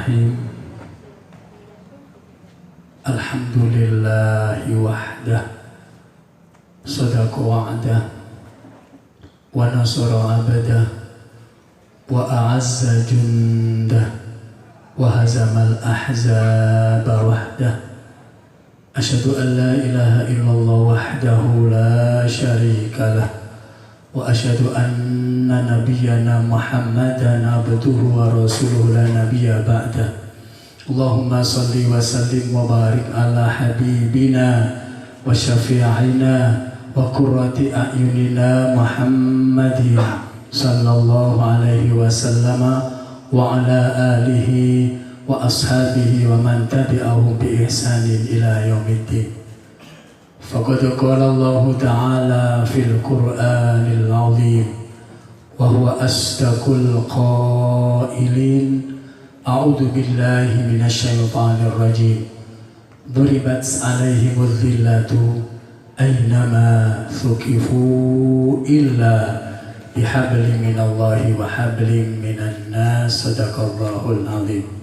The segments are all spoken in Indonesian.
Bismillahirrahmanirrahim. Alhamdulillahi wahdah, sadaqa wa'dah, wa nasara abadah, wa a'azza jundah, wa hazamal ahzaba wahdah. Asyhadu an la ilaha illallah wahdahu la syarika lah, wa asyhadu anna nabiyyana Muhammadan abduhu wa rasuluhu la nabiyya ba'dah. Allahumma salli wa sallim wa barik ala habibina wa syafi'ina wa qurrati a'yunina Muhammadin sallallahu alaihi wasallam wa ala alihi wa ashabihi wa man tabi'ahum bi ihsanin ila yaumiddin. Faqad qala Allah ta'ala fil Qur'anil 'azim wa huwa asdaqul qailin. A'udzu billahi minasy syaithanir rajim. Duribat 'alaihimudz dhillatu aynama thuqifu illa bihablin minallahi wa hablin minan nas. Shadaqallahul 'azim.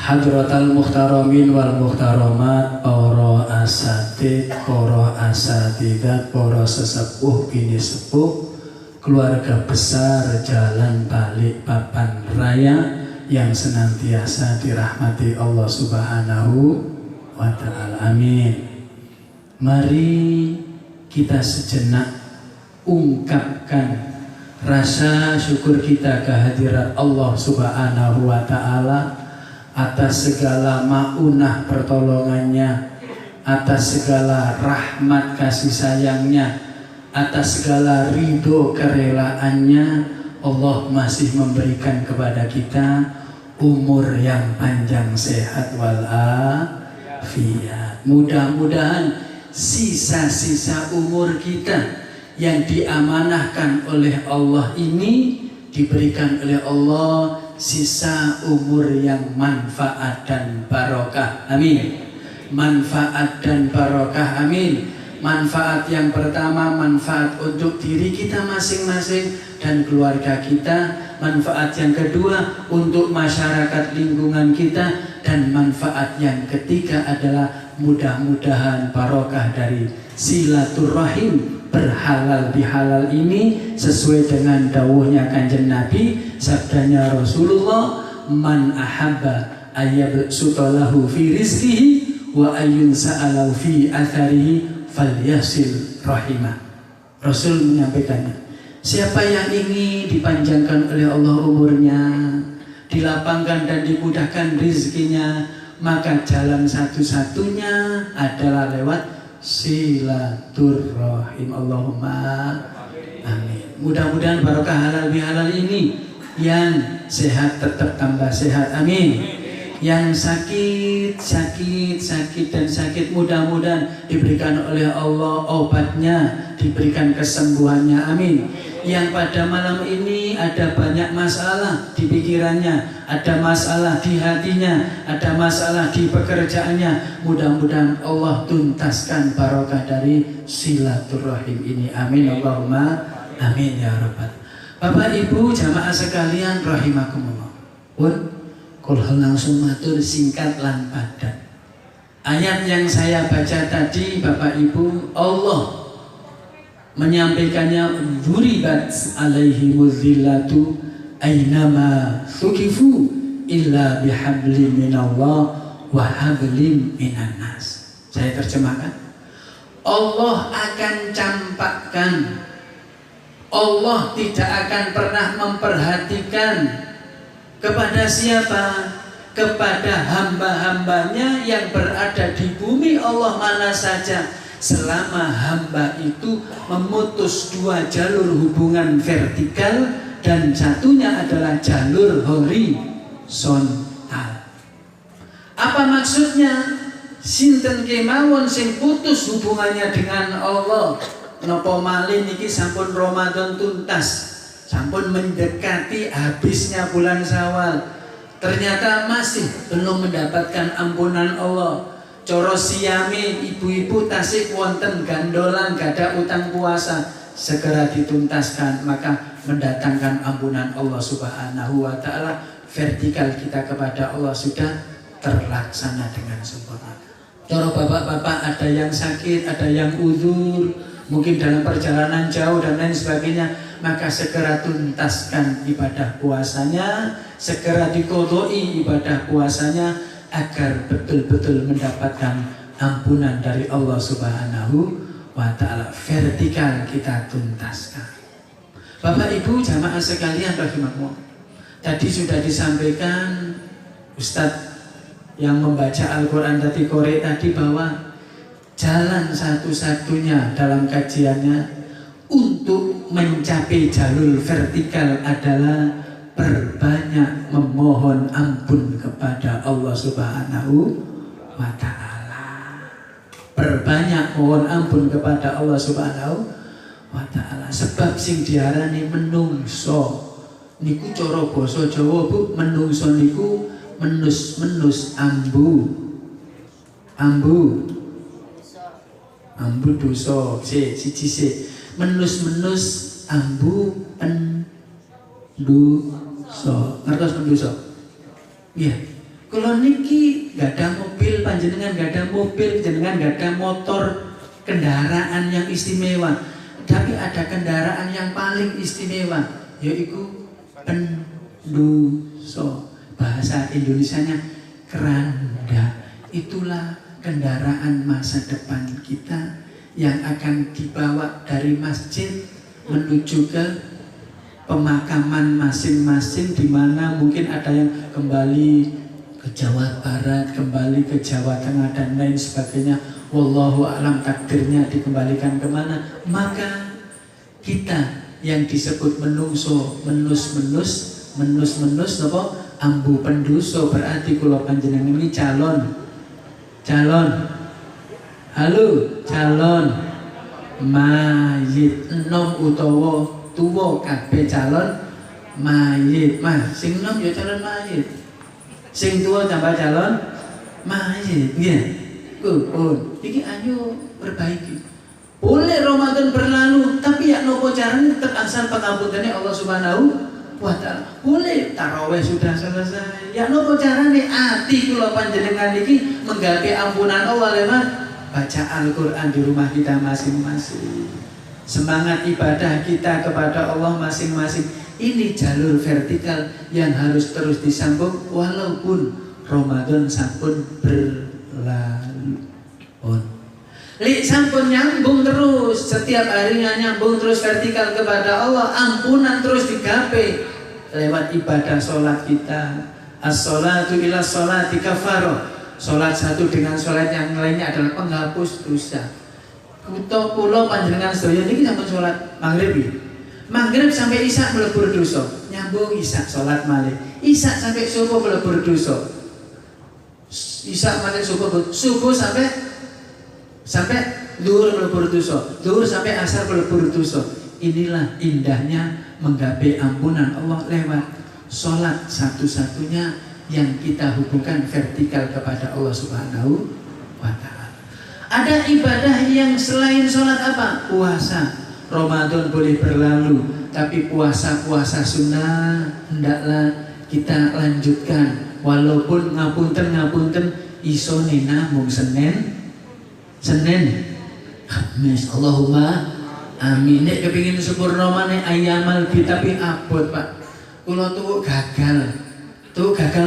Hadratal muhtaramin wal muhtaramat, para asatid, para asatidat, para sesepuh bini sepuh, keluarga besar Jalan Balikpapan Raya yang senantiasa dirahmati Allah Subhanahu wa ta'ala. Amin. Mari kita sejenak ungkapkan rasa syukur kita kehadirat Allah Subhanahu wa ta'ala atas segala maunah pertolongannya, atas segala rahmat kasih sayangnya, atas segala ridho kerelaannya. Allah masih memberikan kepada kita umur yang panjang, sehat walafiat. Mudah-mudahan sisa-sisa umur kita yang diamanahkan oleh Allah ini diberikan oleh Allah sisa umur yang manfaat dan barokah. Amin. Manfaat dan barokah. Amin. Manfaat yang pertama, manfaat untuk diri kita masing-masing dan keluarga kita. Manfaat yang kedua untuk masyarakat lingkungan kita. Dan manfaat yang ketiga adalah mudah-mudahan barokah dari silaturahim berhalal bihalal ini sesuai dengan dawuhnya Kanjeng Nabi, sabdanya Rasulullah, man ahabba ayyabsutalahu fi rizqihi wa ayyun sa'alahu fi atharihi falyasil rahimah. Rasul menyampaikannya, siapa yang ingin dipanjangkan oleh Allah umurnya, dilapangkan dan dimudahkan rizkinya, maka jalan satu-satunya adalah lewat silaturahim. Allahumma amin. Mudah-mudahan barokah halal bihalal ini, yang sehat tetap tambah sehat, amin. Yang sakit mudah-mudahan diberikan oleh Allah obatnya, diberikan kesembuhannya, amin. Yang pada malam ini ada banyak masalah di pikirannya, ada masalah di hatinya, ada masalah di pekerjaannya, mudah-mudahan Allah tuntaskan barokah dari silaturahim ini, amin. Allahumma amin ya rabbal. Bapak Ibu jamaah sekalian rahimakumullah. Kalau langsung matur singkat lan padat. Ayat yang saya baca tadi Bapak Ibu, Allah menyampaikannya, duribat alaihimudz dhillatu aynama thuqifu illa bihablin minallah wa hablin minan nas. Saya terjemahkan. Allah akan campakkan, Allah tidak akan pernah memperhatikan kepada siapa? Kepada hamba-hambanya yang berada di bumi Allah mana saja, selama hamba itu memutus dua jalur hubungan vertikal dan satunya adalah jalur horizontal. Apa maksudnya? Sinten kemawon sing putus hubungannya dengan Allah, napa malih niki sampun Ramadan tuntas, sampun mendekati habisnya bulan Syawal, ternyata masih belum mendapatkan ampunan Allah. Coro siyame ibu-ibu tasik wonten gandolan gada utang puasa, segera dituntaskan, maka mendatangkan ampunan Allah Subhanahu wa ta'ala. vertikal kita kepada Allah sudah terlaksana dengan sempurna. Cara bapak-bapak ada yang sakit, ada yang uzur, mungkin dalam perjalanan jauh dan lain sebagainya, maka segera tuntaskan ibadah puasanya, segera diqodoi ibadah puasanya agar betul-betul mendapatkan ampunan dari Allah Subhanahu wa ta'ala. Vertikal kita tuntaskan. Bapak Ibu jamaah sekalian rahimakumullah, tadi sudah disampaikan Ustadz yang membaca Al-Quran tadi korek tadi bahwa jalan satu-satunya dalam kajiannya untuk mencapai jalur vertikal adalah berbanyak memohon ampun kepada Allah Subhanahu wa ta'ala. Berbanyak mohon ampun kepada Allah Subhanahu wa ta'ala. Sebab sing diarani menungso niku cara basa Jawa Bu, menungso niku menus ambu dosa siji menus ambu penduso. Ngertos penduso? Iya. Kalau niki gak ada mobil, panjenengan gak ada mobil, jenengan gak ada motor, kendaraan yang istimewa, tapi ada kendaraan yang paling istimewa, yaitu penduso. Bahasa Indonesianya keranda. Itulah kendaraan masa depan kita yang akan dibawa dari masjid menuju ke pemakaman masing-masing, di mana mungkin ada yang kembali ke Jawa Barat, kembali ke Jawa Tengah dan lain sebagainya. Wallahu a'lam takdirnya dikembalikan kemana. Maka kita yang disebut menungso, menus apa? Ambu penduso, berarti kula panjenengan ini calon mayit enom utawa tuwa kabeh calon mayit. Mas sing enom ya calon mayit, sing tuwa tambah calon mayit. Nggih. Iki ayo perbaiki. Boleh Ramadan berlalu, tapi ya nopo caranya tetap asal pengampunannya Allah Subhanahu wa ta'ala. Boleh tarawih sudah selesai, ya nopo carane ati kula panjenengan iki menggawe ampunan Allah lewat baca Al-Quran di rumah kita masing-masing. Semangat ibadah kita kepada Allah masing-masing. Ini jalur vertikal yang harus terus disambung walaupun Ramadan sampun berlalu. Li sampun nyambung terus, setiap harinya nyambung terus vertikal kepada Allah, ampunan terus digapai lewat ibadah sholat kita. As-sholatu ila sholati kafaroh. Sholat satu dengan sholat yang lainnya adalah penghapus dosa. Kuto pulau panjenengan sedaya niki sampun sholat maghrib sampai isya melebur dosa, nyambung isya sholat malih, isya sampai subuh melebur dosa, isya malih subuh sampai zuhur melebur dosa, zuhur sampai asar melebur dosa. Inilah indahnya menggapai ampunan Allah lewat sholat satu-satunya yang kita hubungkan vertikal kepada Allah Subhanahu wa ta'ala. Ada ibadah yang selain sholat apa? Puasa. Ramadan boleh berlalu, tapi puasa sunnah hendaklah kita lanjutkan. Walaupun ngapunten iso namung Senin Kamis. Allahumma amin. Nek kepingin sempurna maneh ayamal bi, tapi abot Pak. Kula tuh gagal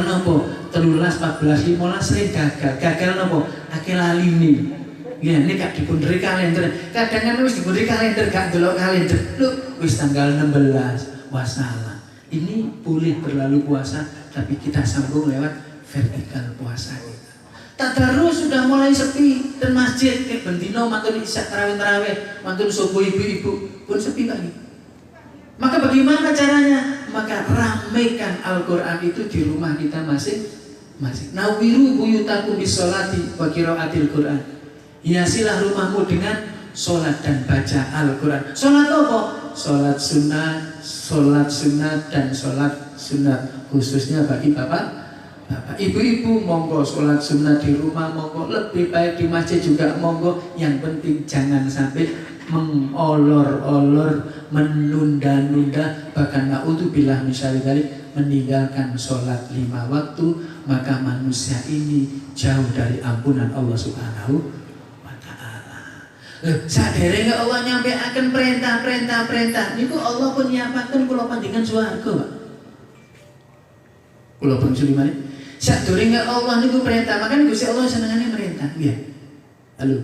nopo? 13, 14, 15 sering gagal nopo? Akeh laline. Ya ini gak dipunderi kalender. Kadang wis dipunderi kalender gak delok kalender. Lho, wis tanggal 16. Wassalam. Ini boleh berlalu puasa, tapi kita sambung lewat vertikal puasa kita. Tadarus sudah mulai sepi dan masjid kayak bendino mantun isya tarawih, mantun subuh ibu-ibu pun sepi lagi. Maka bagaimana caranya? Maka ramaikan Al-Quran itu di rumah kita masing-masing. Nawiru buyutakum bisolati wa qiraatil Quran. Hiasilah rumahmu dengan sholat dan baca Al-Quran. Sholat apa? Sholat sunat dan sholat sunat. Khususnya bagi bapak, ibu-ibu monggo sholat sunat di rumah monggo, lebih baik di masjid juga monggo. Yang penting jangan sampai mengolor-olor, menunda-nunda, bahkan na'udzubillah misalnya meninggalkan sholat 5 waktu, maka manusia ini jauh dari ampunan Allah Subhanahu wa ta'ala. Saderenge Allah nyampe akan perintah niku Allah pun nyiapaken kula panjenengan swarga, Pak. Kula pun sulimane sadurunge Allah niku perintah, makanya Gusti Allah senengane perintah, nggih. Halo.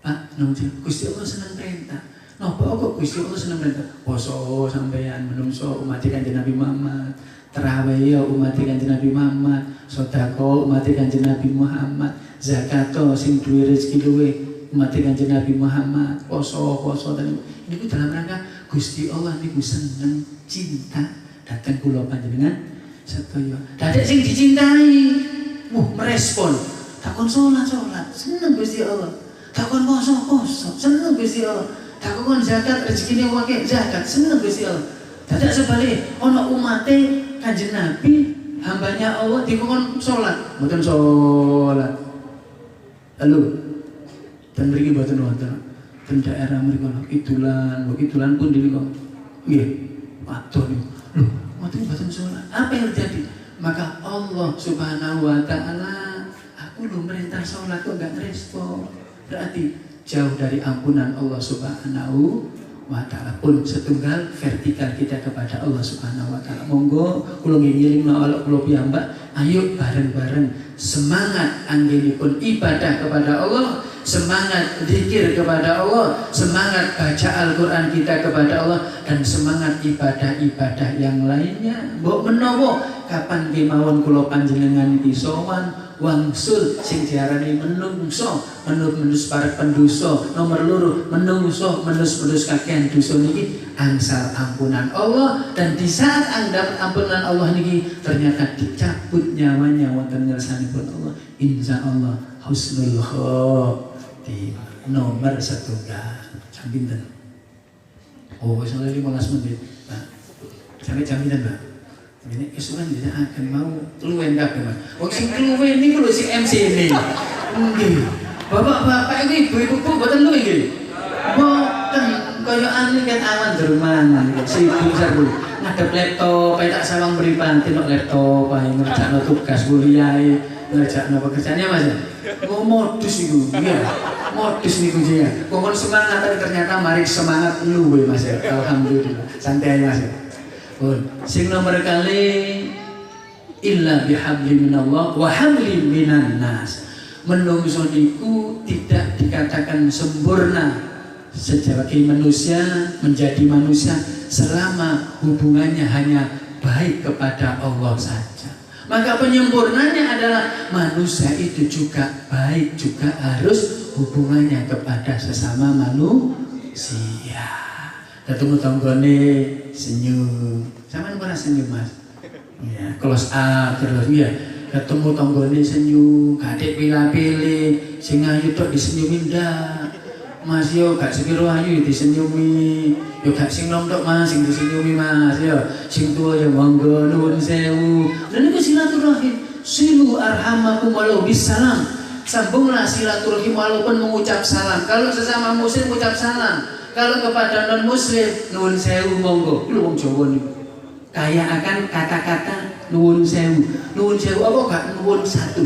Pak, Gusti Allah seneng perintah. Napa kok Gusti Allah seneng perintah? Poso sampeyan menungso umat Kanjeng Nabi Muhammad, tarawih ya umat Kanjeng Nabi Muhammad, sedekah umat Kanjeng Nabi Muhammad, zakat sing duwe rezeki luwe umat Kanjeng Nabi Muhammad, poso dan niku dalam rangka Gusti Allah niku seneng cinta datang kula panjenengan sedaya. Dadek sing dicintai, merespon. Takon salat, seneng Gusti Allah. Takon poso, seneng Gusti Allah. Takon zakat, rezekine wake zakat, seneng Gusti Allah. Dadak sebalik ana umate Kanjeng Nabi, hambanya Allah dikon salat, mboten salat. Halo. Dan mriki mboten wonten. Ten daerah mriku kitulan pun diri kok. Nggih. Waduh niku. Lho, mboten salat. Apa yang terjadi? Maka Allah Subhanahu wa ta'ala, aku lu merintah salat kok enggak ngerespon. Berarti jauh dari ampunan Allah Subhanahu wa ta'ala. Pun setunggal vertikal kita kepada Allah Subhanahu wa ta'ala. Monggo kula ngiling awak kula piyambak, ayo bareng-bareng semangat anggenipun ibadah kepada Allah, semangat zikir kepada Allah, semangat baca Al-Qur'an kita kepada Allah, dan semangat ibadah-ibadah yang lainnya. Mbok menawa kapan kemawon kula panjenengan iki sowan wangsul sing diarani menungso, menus para pendosa, nomor loro menungso menus kakean dosa niki angsal ampunan Allah, dan di saat andap ampunan Allah niki ternyata dicabut nyawanya wonten ngersanipun Allah. Insyaallah husnul khotimah nomor 1. Jam pinten? Oh, wis 15 menit, Pak. Sampai jam pinten, Pak? Ini kesukaan dia akan mau keluwen kabeh, Mas. Wong sing keluwen niku lho si MC ini. Nggih. Bapak-bapak iki ibu-ibu mboten luwe nggih. Mboten kaya ane ket awan derman sibuk saru. Ngadep laptop, tak sawang mripate nek laptop ae ngerjakno tugas kuliah, ngerjakno pekerjaannya Mas. Oh modus iku. Iya. Modus niku ya. Kok semangat ternyata mari semangat luwe Mas. Alhamdulillah. Santai Mas. Sing nomor kali illa bihabli minallah wa habli minan nas. Menungso niku tidak dikatakan sempurna sebagai manusia, menjadi manusia selama hubungannya hanya baik kepada Allah saja. Maka penyempurnanya adalah manusia itu juga baik, juga harus hubungannya kepada sesama manusia. Ketemu tanggane senyum, sama pernah senyum Mas? Ya, close up terus ya. Ketemu tanggane senyum, kadek pilih-pilih, sing ayu tok disenyumin dah. Mas yo gak sepiro ayu disenyumi, yo gak sing nom tok Mas sing disenyumi Mas yo. Sing tua yo monggo nuwun sewu. Lha niku silaturahim, silu arhamakum walau bisalam. Sambunglah silaturahim walaupun mengucap salam. Kalau sesama muslim ucap salam. Kalau kepada non muslim nuwun sewu monggo. Lho wong Jawa niku kaya akan kata-kata nuwun sewu. Nuwun sewu apa gak nuwun 100?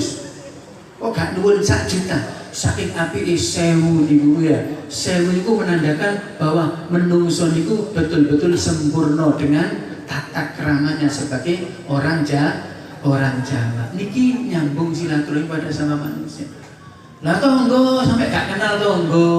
Kok gak nuwun 1 juta? Saking apike sewu niku ya. Sewu niku menandakan bahwa menungso niku betul-betul sempurna dengan tata keramanya sebagai orang Jawa. Niki nyambung silaturahim pada sama manusia. Lah tonggo sampai gak kenal tonggo.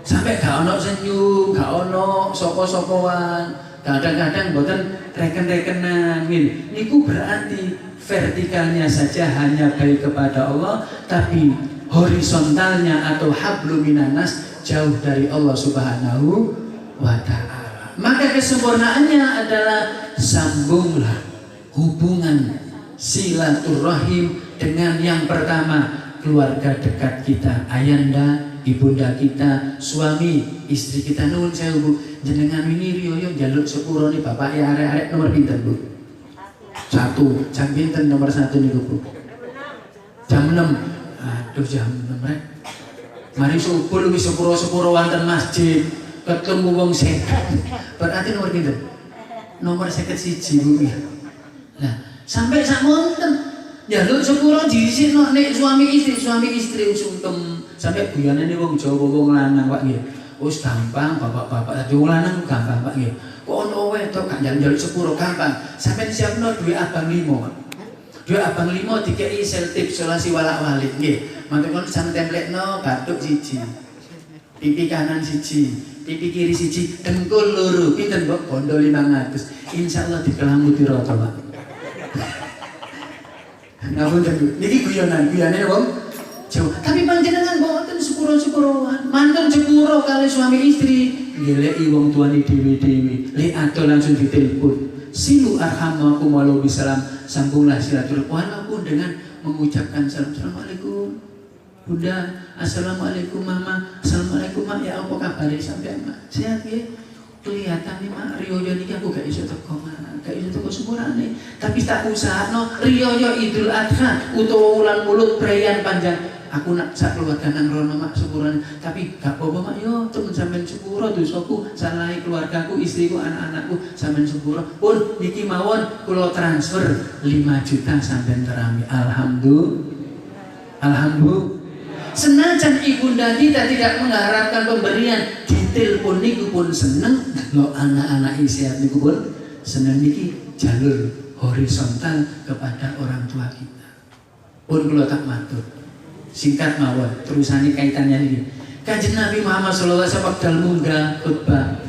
Sampai gak ono senyum, gak ono sapa-sapoan, kadang-kadang mboten reken-rekenan. Niku berarti vertikalnya saja hanya baik kepada Allah, tapi horizontalnya atau hablum minanas jauh dari Allah Subhanahu wa ta'ala. Maka kesempurnaannya adalah sambunglah hubungan silaturahim dengan yang pertama keluarga dekat kita, ayanda, ibunda kita, suami, istri kita. Nuwun sewu Bu, jenengan wingi riyo njaluk sepuro nih bapak ya arek-arek nomor pinten Bu? 1. Jam pinten nomor 1 niku Bu? Jam 6. Aduh jam 6 rek. Mari subuh wis sepuro-sepuro wonten masjid, ketemu wong sehat. Berarti nomor pinten? nomor 51 Bu. Nah, sampai samonten njaluk sepuro diisikno nek suami istri sungkem sampai guyonane wong Jawa wong lanang Pak nggih. Wis gampang bapak-bapak wong lanang gampang Pak nggih. Kok ono wedok gak njaluk sepuro gampang. Sampai siapno duwe abang 5. Duwe abang 5 dikeki seltip solasi walak-walik nggih. Mangke kon sampe templekno bathuk 1. Pipi kanan 1, pipi kiri 1, dengkul loro. Pinten Mbok? Bondo 500. Insyaallah dikelamuti rata Pak. Ngapunten Bu. Niki guyonane wong Jawa. Tapi panjenengan mboten sepuro-sepuroan. Mantun sepuro kali suami istri. Ngeleki wong tuane dhewe-dhewe. Lek ado langsung ditelepon. Silu arhamakum walau bisalam. Sambunglah silaturahmi walaupun dengan mengucapkan salam. Assalamualaikum Bunda, assalamualaikum Mama, assalamualaikum Mak, ya apa kabar sampai Mak? Sehat ya? Kelihatan nih Mak, riyoyo niki aku gak iso teko Mak, gak iso teko semurane. Tapi tak usahno riyoyo Idul Adha utawa wulan mulut perayaan panjang. Aku nak sak keluarga nang rono Mak sepurane. Tapi gak apa-apa Mak, yo temen sampean sepuro dosaku, salahi keluargaku, istriku, anak-anakku sampean sepuro. Pun niki mawon kula transfer 5 juta sampean terami. Alhamdulillah. Senajan ibunda kita tidak mengharapkan pemberian, ditelepon niku pun seneng. Lo anak-anak sehat niku pun seneng niki jalur horizontal kepada orang tua kita. Pun kula tak matur. Singkat mawon, terusane kaitannya niki. Kanjeng Nabi Muhammad sallallahu alaihi wasallam dal munggah khutbah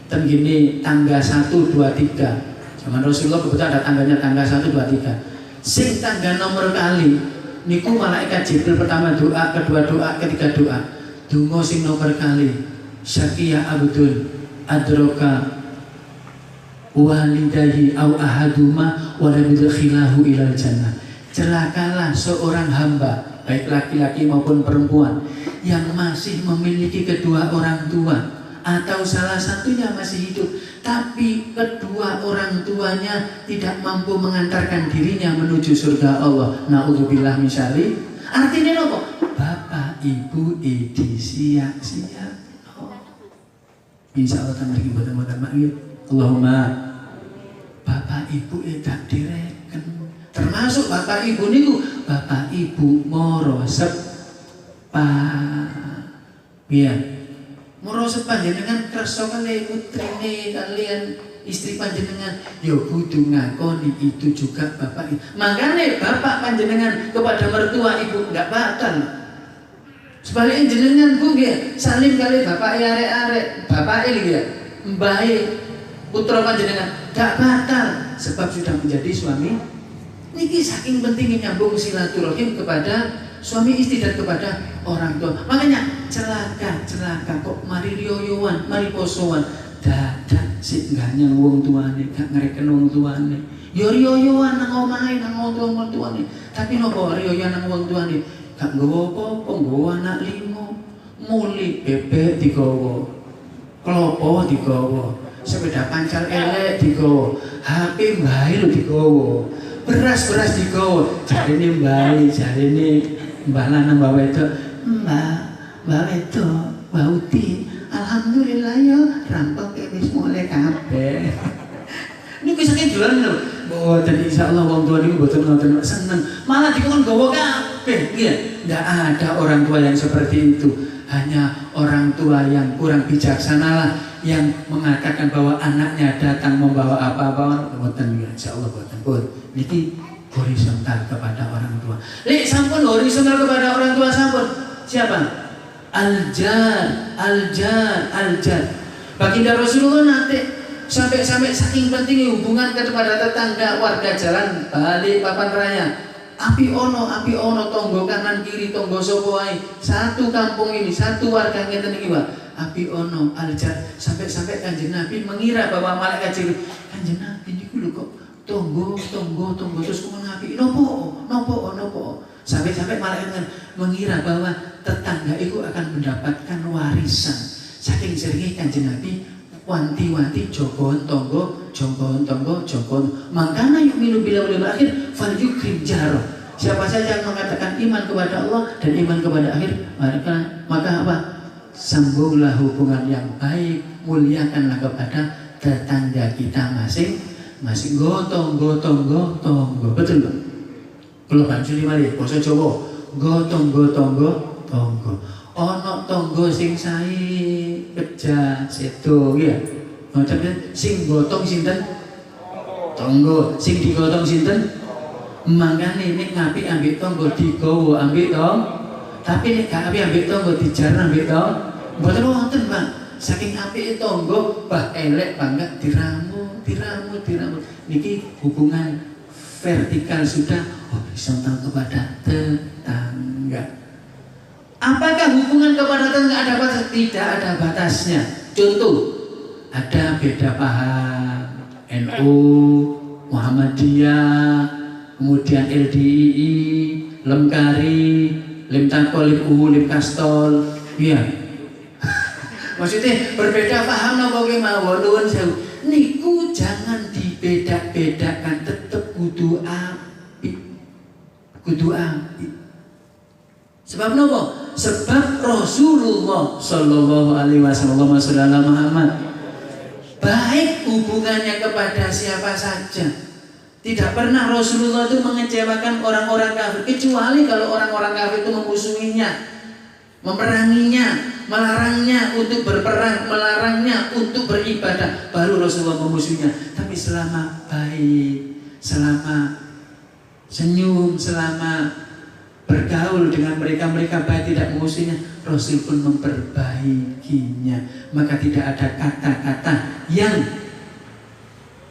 ten gini tangga 1 2 3. Zaman Rasulullah kebetulan ada tangganya tangga 1 2 3. Sing tangga nomor kali niku malaikat Jibril pertama doa, kedua doa, ketiga doa. Donga sing nomor kali. Syaqiya abdul adroka walidahi au ahaduma wa lam yudkhilahu ilal jannah. Celakalah seorang hamba, baik laki-laki maupun perempuan, yang masih memiliki kedua orang tua atau salah satunya masih hidup, tapi kedua orang tuanya tidak mampu mengantarkan dirinya menuju surga Allah. Na'udzubillah misali. Artinya apa? Bapak ibu disiap-siap. Insya Allah tambah lagi buatan-buatan maksud. Allahumma bapak ibu tak direken. Termasuk bapak ibu niku, bapak ibu moro sepa. Iya. Merosot panjenengan kersa kali putrine kalian istri panjenengan yo kudu ngakoni itu juga bapak. Makanya bapak panjenengan kepada mertua ibu enggak batal. Sebaliknya jenengan ku nggih salim kali bapak arek-arek, bapak iki ya mbahe putra panjenengan enggak batal sebab sudah menjadi suami. Niki saking pentingnya nyambung silaturahim kepada suami istri dan kepada orang tua. Makanya celaka kok mari riyoyoan, mari posoan, dadak sik ganyang wong tuane, gak ngreken wong tuane. Ya riyoyoan nang omahe nang wong tuane. Tapi nopo riyoyoan nang wong tuane? Gak nggawa apa-apa, nggawa anak 5. Muli bebek digawa, klopo digawa, sepeda pancal elek digawa, HP mbae lho digawa, beras digawa. Jarine mbae, jarine Mbak Lanang, Mbak Wedok, Mbak Wedok, Mbak Uti, alhamdulillah ya, rampok wis mulai kabeh. Ini kisahnya jualan lho. Mboten insyaallah wong tua niku mboten nonton seneng. Malah dikon gawa kabeh. Nggih, ndak ada orang tua yang seperti itu. Hanya orang tua yang kurang bijaksana lah yang mengatakan bahwa anaknya datang membawa apa-apa. Mboten insyaallah mboten pun. Niki horizontal kepada orang tua. Lek sampun horizontal kepada orang tua sampun. Siapa? Al-jar. Baginda Rasulullah nanti sampai saking pentingnya hubungan kepada tetangga, warga jalan balik papan raya. Api ono tonggo kanan kiri tonggo sapa wae. Satu kampung ini, satu warga ngeten iki, Pak. Api ono al-jar sampai Kanjeng Nabi mengira bahwa malaikat Jibril, Kanjeng Nabi niku lho kok tonggo terus kok ngapi nopo sampai malaikat mengira bahwa tetangga itu akan mendapatkan warisan. Saking seringnya Kanjeng Nabi wanti-wanti jogoan tonggo. Makanya yu'minu billahi wal akhir fal yukrim jaro. Siapa saja yang mengatakan iman kepada Allah dan iman kepada akhir, maka apa? Sambunglah hubungan yang baik, muliakanlah kepada tetangga kita masing-masing. Gotong. Betul Pak? Kalau banjur mari basa Jawa, gotong. Ana tangga sing sae pejah sedo ya. Ngoten sing gotong sinten? Tangga. Sing digotong sinten? Mangkane nek ngapik ambek tangga digawa ambek tangga. Tapi nek gak apik ambek tangga dijar ambek tangga. Mboten wonten, Pak. Saking apike tangga, bah elek banget diramu. Niki hubungan vertikal sudah horizontal kepada tetangga. Apakah hubungan kepada tetangga ada batas? Tidak ada batasnya. Contoh, ada beda paham NU, Muhammadiyah, kemudian LDII, Lemkari, Limtakol, Lim Kastol, iya. Maksudnya berbeda paham napa kemawon nuwun sewu. Niku jangan dibeda-bedakan, tetep kudu apik. Sebab napa? Sebab Rasulullah sallallahu alaihi wasallam Muhammad baik hubungannya kepada siapa saja. Tidak pernah Rasulullah itu mengecewakan orang-orang kafir, kecuali kalau orang-orang kafir itu memusuhinya, memeranginya, melarangnya untuk berperang, melarangnya untuk beribadah, baru Rasulullah memusuhinya. Tapi selama baik, selama senyum, selama bergaul dengan mereka baik, tidak memusuhinya, Rasul pun memperbaikinya. Maka tidak ada kata-kata yang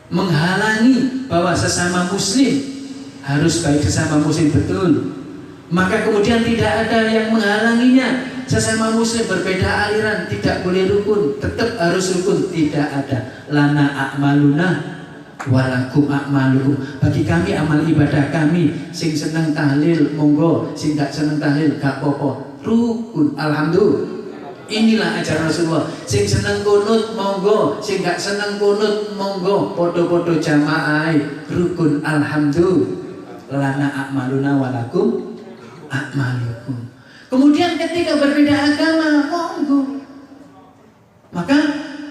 menghalangi bahwa sesama muslim harus baik sesama muslim, betul. Maka kemudian tidak ada yang menghalanginya sesama muslim berbeda aliran tidak boleh rukun, tetap harus rukun, tidak ada. Lana a'maluna walakum a'malukum. Bagi kami amal ibadah kami, sing seneng tahlil monggo, sing gak seneng tahlil gak apa-apa, rukun, alhamdulillah. Inilah ajaran Rasulullah. Sing seneng kunut monggo, sing gak seneng kunut monggo, podo-podo jamaah, rukun, alhamdulillah. Lana a'maluna walakum a'malukum. Kemudian ketika berbeda agama, monggo. Maka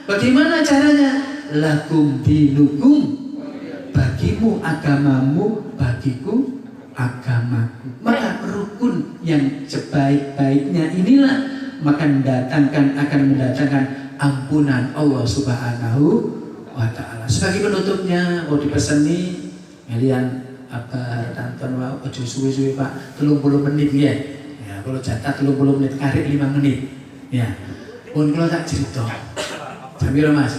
bagaimana caranya? Lakum dinukum, bagimu agamamu, bagiku agamaku. Maka rukun yang sebaik-baiknya inilah akan mendatangkan ampunan Allah Subhanahu wa Ta'ala. Sebagai penutupnya mau dipeseni kalian apa tonton wae aja suwe-suwe Pak, 30 menit ya. Ya, kalau jatah 30 menit karek 5 menit. Ya. Pun kalau tak cerita. Sambil Mas.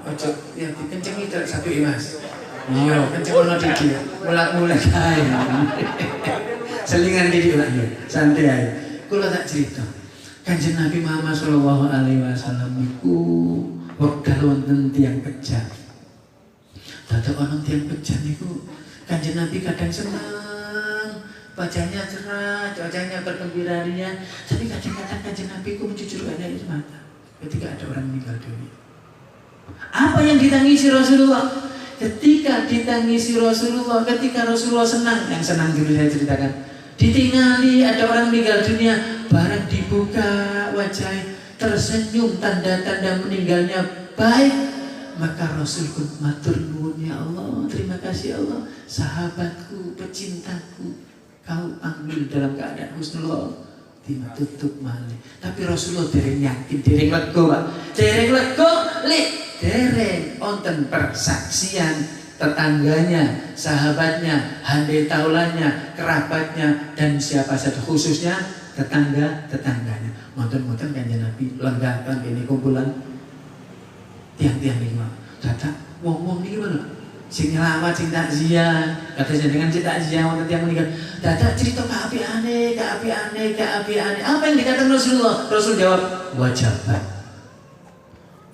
Ojo ya dikencengi terus satu Mas. Iya, kenceng ono iki. Mulak-mulak ae. Selingan iki Pak. Santai ae. Kula tak cerita. Kanjeng Nabi Muhammad sallallahu alaihi wasallam niku wekdal wonten tiyang pejah. Dadak ana tiyang pejah niku Kanjeng Nabi kadang senang, wajahnya cerah, wajahnya bergembira ria, tapi kadang-kadang Kanjeng Nabi ku mencucurkan air mata ketika ada orang meninggal dunia. Apa yang ditangisi Rasulullah? Ketika ditangisi Rasulullah, ketika Rasulullah senang, yang senang dulu saya ceritakan. Ditinggali ada orang meninggal dunia, barang dibuka wajah tersenyum, tanda-tanda meninggalnya baik, maka Rasul pun matur nuwun, ya Allah, terima kasih Allah, sahabatku, pecintaku, kau panggil dalam keadaan husnul tutup malih. Tapi Rasulullah dereng yakin, dereng lego, Pak. Dereng lego, dereng wonten persaksian tetangganya, sahabatnya, handai taulannya, kerabatnya, dan siapa saja, khususnya tetangganya. Monten-monten Kanjeng Nabi lenggapan ini kumpulan tiang-tiang lima. Dadak wong-wong niki mana? Sing nyelawat, sing takziah, kata jenengan sing takziah wonten tiang meninggal. Dadak cerita keapiane. Apa yang dikatakan Rasulullah? Rasul jawab, wajabat.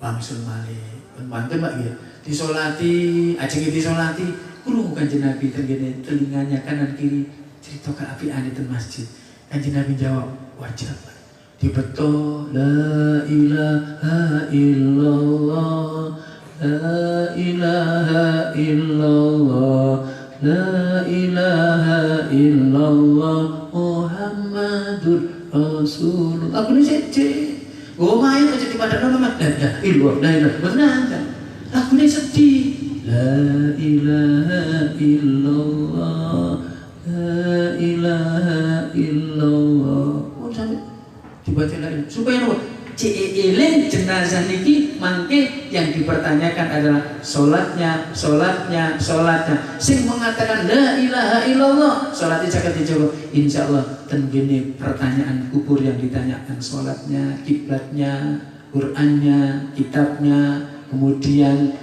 Wangsul malih. Mantep Pak ya. Disolati, ajeng disolati, krungu Kanjeng Nabi tengene telinganya kanan kiri cerita keapiane teng masjid. Kanjeng Nabi jawab, wajabat. Dibeto la ilaha illallah, la ilaha illallah, la ilaha illallah, Muhammadur Rasulullah. Aku ni cek. Gua main aja di padang nama, la ilaha illallah, benar kan? lagunya sedih. La ilaha illallah, la ilaha illallah. Oh sampai dibaca la ilaha supaya apa? Eling jenazah niki mangke yang dipertanyakan adalah sholatnya. Sing mengatakan la ilaha illallah, sholatnya caket dijogo. Insya Allah tenggene pertanyaan kubur yang ditanyakan sholatnya, kiblatnya, Qurannya, kitabnya, kemudian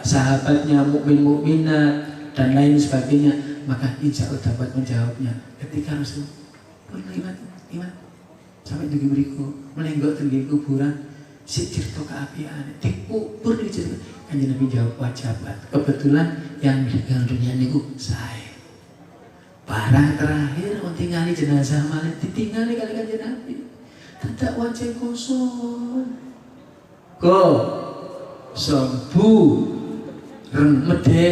sahabatnya, mukminat dan lain sebagainya. Maka insya Allah dapat menjawabnya ketika Rasul iman sampai tinggi beriku melenggok tinggi kuburan si cerita keapian dikubur di cerita Kanjeng Nabi jawab wajabat. Kebetulan yang meninggal dunia niku saya. Barang terakhir tinggali jenazah malah ditinggali kali Kanjeng Nabi. Tidak wajah kosong. Sembu remede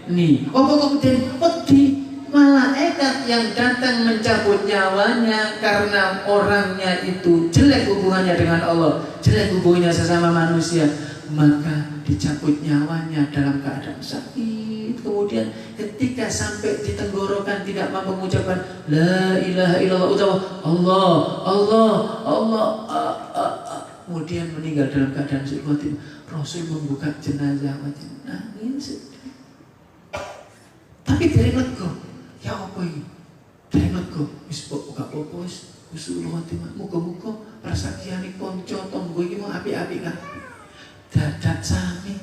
nih. Kok kemudian peti malaikat yang datang mencabut nyawanya karena orangnya itu jelek hubungannya dengan Allah, jelek hubungannya sesama manusia, maka dicabut nyawanya dalam keadaan sakit. Kemudian ketika sampai di tenggorokan tidak mampu mengucapkan la ilaha illallah utawa Allah, kemudian meninggal dalam keadaan suci. Rasul membuka jenazah wajah nangis, tapi dari lego. Ya apa ini? Dari lego, wis buka apa wis usul khotimah. Muga-muga persaksiane kanca tangga iki mau apik-apik kan. Dadak sami.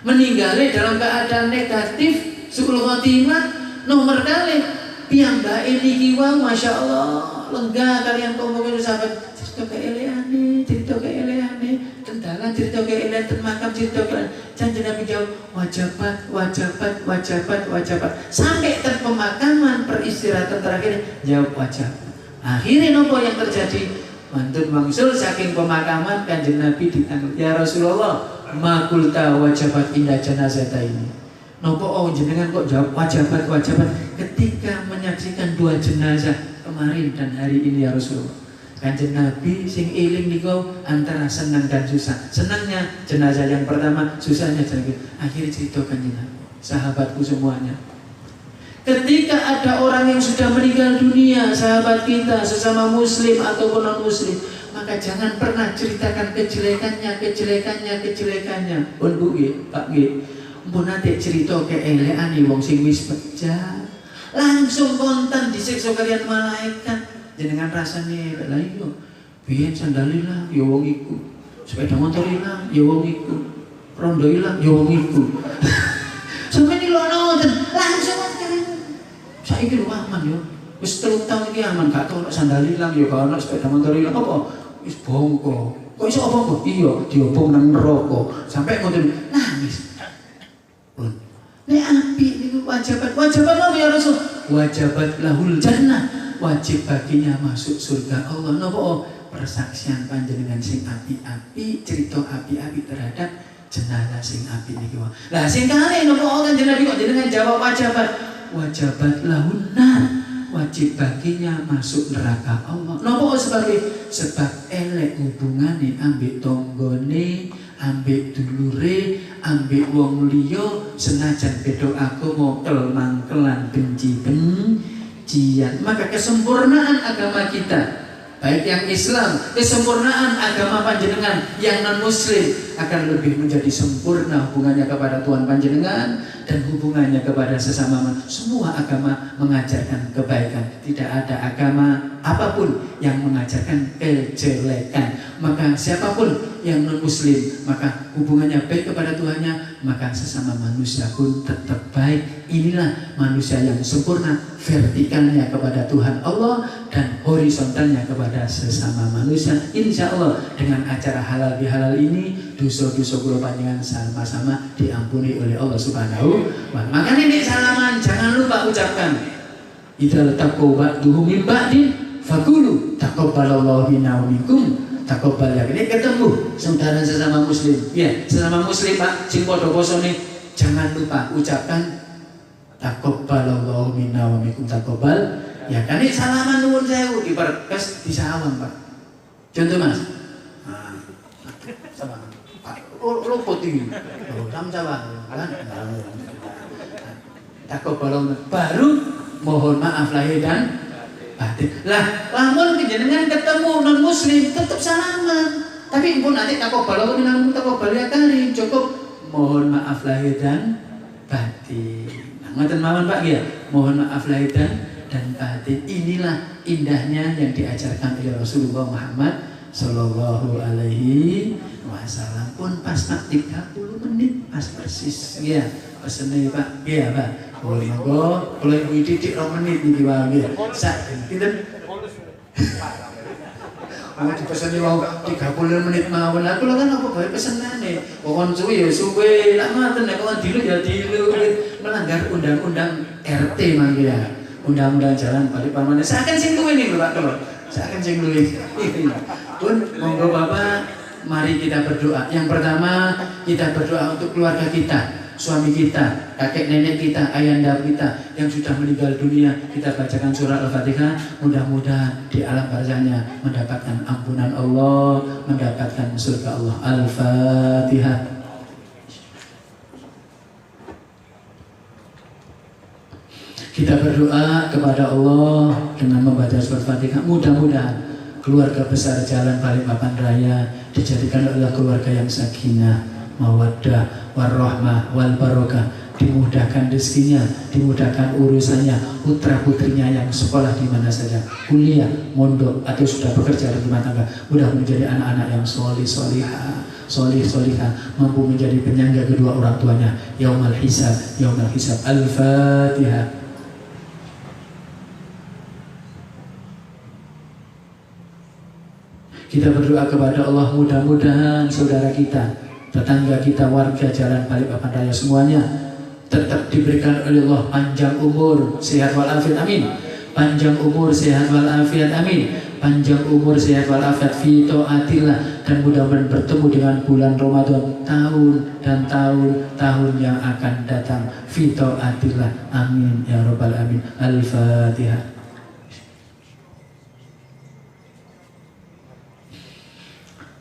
Meninggalnya dalam keadaan negatif, usul khotimah nomor kali piyambake niki wae masyaallah lenggah kalian tangga sahabat cerita keeleane tentang cerita keeleane makam cerita keeleane Kanjeng Nabi jawab wajabat sampai pemakaman peristirahatan terakhir jawab wajabat. Akhirnya nopo yang terjadi mantun mangsul saking pemakaman Kanjeng Nabi ditanggung ya Rasulullah makulta wajabat indah jenazah ini. Nopo jenengan kok jawab wajabat ketika menyaksikan dua jenazah kemarin dan hari ini ya Rasulullah. Kanjeng Nabi sing eling niku antara senang dan susah. Senangnya jenazah yang pertama, susahnya jenazah. Akhirnya cerita Kanjeng Nabi, sahabatku semuanya. Ketika ada orang yang sudah meninggal dunia, sahabat kita sesama muslim ataupun non muslim, maka jangan pernah ceritakan kejelekannya. Pun Bu nggih, Pak nggih. Mpun nate cerita keeleane wong sing wis pecah. Langsung kontan disiksa kalian malaikat. Jenengan rasane lha iya biyen sandal ilang ya wong iku, sepeda motor ilang ya wong iku, rondo ilang ya wong iku. Sampe nilono langsung saiki lho aman yo. Wis 3 tahun iki aman gak ono sandal ilang ya gak ono sepeda motor ilang apa wis bongko. Kok iso apa kok? Iya diobong nang neraka. Sampai ngoten nangis. Nek apik niku wajabat apa ya Rasul? Wajabat lahul jannah. Wajib baginya masuk surga Allah. Napa persaksian panjenengan sing api-api, cerita api-api terhadap jenazah sing api niki wae. Lah sing kali napa kan jenazah kok jenengan jawab wajabat lahunnar. Wajib baginya masuk neraka Allah. Napa sebab elek hubungane ambek tanggane, ambek dulure, ambek wong liya senajan beda agama kelmangkelan bencian. Maka kesempurnaan agama kita, baik yang Islam, kesempurnaan agama panjenengan yang non muslim akan lebih menjadi sempurna hubungannya kepada Tuhan panjenengan dan hubungannya kepada sesama manusia. Semua agama mengajarkan kebaikan. Tidak ada agama apapun yang mengajarkan kejelekan. Maka siapapun yang non muslim, maka hubungannya baik kepada Tuhannya, maka sesama manusia pun tetap baik. Inilah manusia yang sempurna, vertikalnya kepada Tuhan Allah dan horizontalnya kepada sesama manusia. Insya Allah dengan acara halal bihalal ini, dosa-dosa kula panjenengan sama-sama diampuni oleh Allah Subhanahu wa Ta'ala. Makanya ini salaman jangan lupa ucapkan idza taqaw ba'duhum min ba'din faqulu taqabbalallahu minna wa minkum. Taqabbal ya. Ini ketemu saudara sesama muslim. Ya, sesama muslim Pak sing padha posone jangan lupa ucapkan taqabbalallahu minna wa minkum taqabbal. Ya kan ini salaman nuwun sewu diperkes disawang Pak. Contoh Mas. Nah, sama Pak luput iki. Oh, sama-sama kan. Taqabbalallahu baru mohon maaf lahir dan batin. Lah, lamun jenengan ketemu non muslim tetap salaman. Tapi pun nanti taqabbalallahu minkum taqabbal karim cukup mohon maaf lahir dan batin. Nah, ngoten mawon Pak ya. Mohon maaf lahir dan batin. Inilah indahnya yang diajarkan oleh Rasulullah Muhammad sallallahu alaihi wasallam. Pun pas Pak 30 menit pas persis. Ya, pesene Pak. Iya Pak. Oh, monggo, kalau ibu titik 2 menit niki wae. Sak pinten? Mau dipeseni wau 30 menit mawon. Aku lho kan apa bae pesenane. Wong suwe ya suwe, lak ngoten nek kon dilu ya dilu. Melanggar undang-undang RT mangke ya. Undang-undang jalan balik pamane. Saken sing luwih niku Pak Kelon. Saken sing luwih. Pun monggo Bapak, mari kita berdoa. Yang pertama, kita berdoa untuk keluarga kita. Suami kita, kakek nenek kita, ayahanda kita yang sudah meninggal dunia, kita bacakan surah Al-Fatihah. Mudah-mudahan di alam barzahnya mendapatkan ampunan Allah, mendapatkan surga Allah. Al-Fatihah. Kita berdoa kepada Allah dengan membaca surah Al-Fatihah. Mudah-mudahan keluarga besar Jalan Balikpapan Raya dijadikan oleh keluarga yang sakinah, mawaddah, warahmah, wal barokah, dimudahkan rezekinya, dimudahkan urusannya, putra putrinya yang sekolah di mana saja, kuliah, mondok atau sudah bekerja di rumah tangga, mudah menjadi anak-anak yang solih solihah, mampu menjadi penyangga kedua orang tuanya. Yaumal hisab, yaumal hisab. Al-Fatihah. Kita berdoa kepada Allah, mudah-mudahan saudara kita, tetangga kita, warga Jalan Balikpapan Raya semuanya tetap diberikan oleh Allah panjang umur, sehat walafiat, amin. Panjang umur, sehat walafiat, amin. Panjang umur, sehat walafiat fi taatillah, dan mudah-mudahan bertemu dengan bulan Ramadan tahun dan tahun yang akan datang fi taatillah, amin ya rabbal alamin. Al-Fatihah.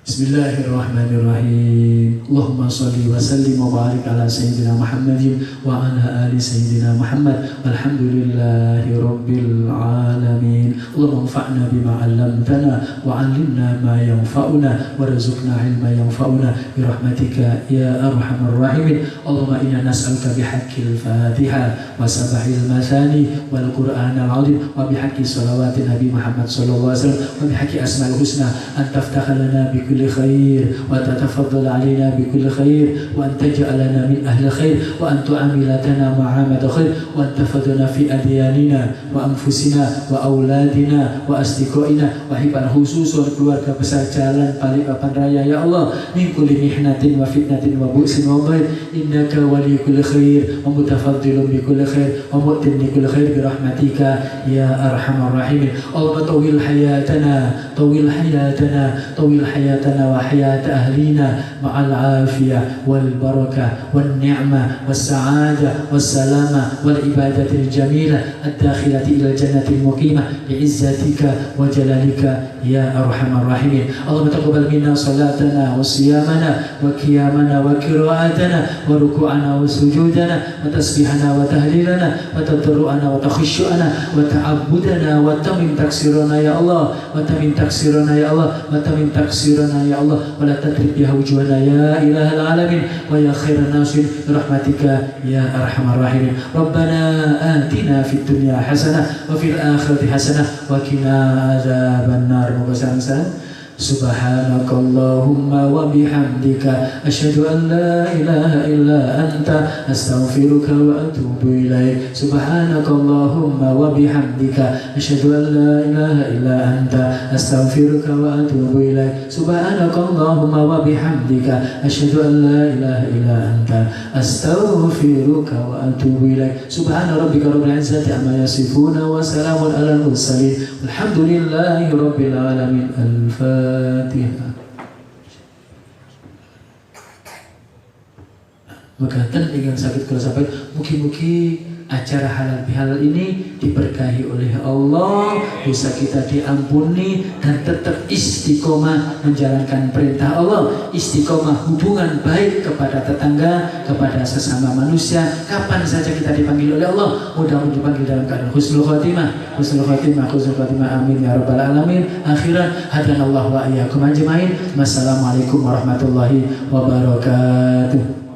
Bismillahirrahmanirrahim. Allahumma salli wa sallim wa barik ala sayyidina Muhammadin wa ala ali sayyidina Muhammad. Walhamdulillahi rabbil alamin. Allahumma anfa'na bima 'allamtana wa 'allimna ma yanfa'una warzuqna 'ilma yanfa'una bi rahmatika ya arhamar rahimin. Allahumma inna nas'aluka bihaqqil Fatihah wa sabahil masani wal Qur'anil 'azim wa bihaqqi shalawati Nabi Muhammad sallallahu alaihi wasallam wa bihaqqi asmaul husna an taftaha lana bi خير وتتفضل علينا بكل خير وأن تجعلنا من أهل خير وأن تعاملتنا معاملة خير وأن تفضلنا في أدياننا وأنفسنا وأولادنا وأصدقائنا وحبا خصوصا keluarga besar Jalan Balikpapan Raya ya Allah min kulli mihnatin wa fitnatin wa bu'sin wa dhair innaka wali kulli khair wa mutafaddilun bi kulli khair wa mu'tin bi kulli khair bi rahmatika ya arhamar rahimin. Allahumma tawil hayatana وحياة أهلنا مع العافية والبركة والنعمة والسعادة والسلامة والعبادة الجميلة الداخلة إلى الجنة المقيمة بعزتك وجلالك يا أرحم الراحمين. اللهم تقبل منا صلاتنا وصيامنا وقيامنا وقراءتنا وركوعنا وسجودنا وتسبيحنا وتهليلنا وتضرعنا وتخشعنا وتعبدنا وتمم تقصيرنا يا الله وتمم تقصيرنا يا الله وتمم تقصيرنا يا الله ولا تترك بها وجوهنا يا إله العالمين ويا خير الناصرين برحمتك يا أرحم الراحمين. ربنا آتنا في الدنيا حسنة وفي الآخرة حسنة وقنا عذاب النار. سبحانك اللهم وبحمدك أشهد أن لا إله إلا أنت أستغفرك وأتوب إليك. سبحانك اللهم وبحمدك أشهد أن لا إله إلا أنت أستغفرك وأتوب إليك. سبحانك اللهم وبحمدك أشهد أن لا إله إلا أنت أستغفرك وأتوب إليك. سبحان ربك رب العزة عما يصفون وسلام على المرسلين والحمد لله رب العالمين. الفاتحة. Maka ingin sakit kalau sampai mugi-mugi acara halal bihalal ini diberkahi oleh Allah, dosa kita diampuni, dan tetap istiqomah menjalankan perintah Allah, istiqomah hubungan baik kepada tetangga, kepada sesama manusia. Kapan saja kita dipanggil oleh Allah, mudah-mudahan dipanggil dalam keadaan husnul khotimah, husnul khotimah, husnul khotimah, amin ya rabbal alamin. Akhiran hadanallahu wa iyyakum ajmain. Wassalamualaikum warahmatullahi wabarakatuh.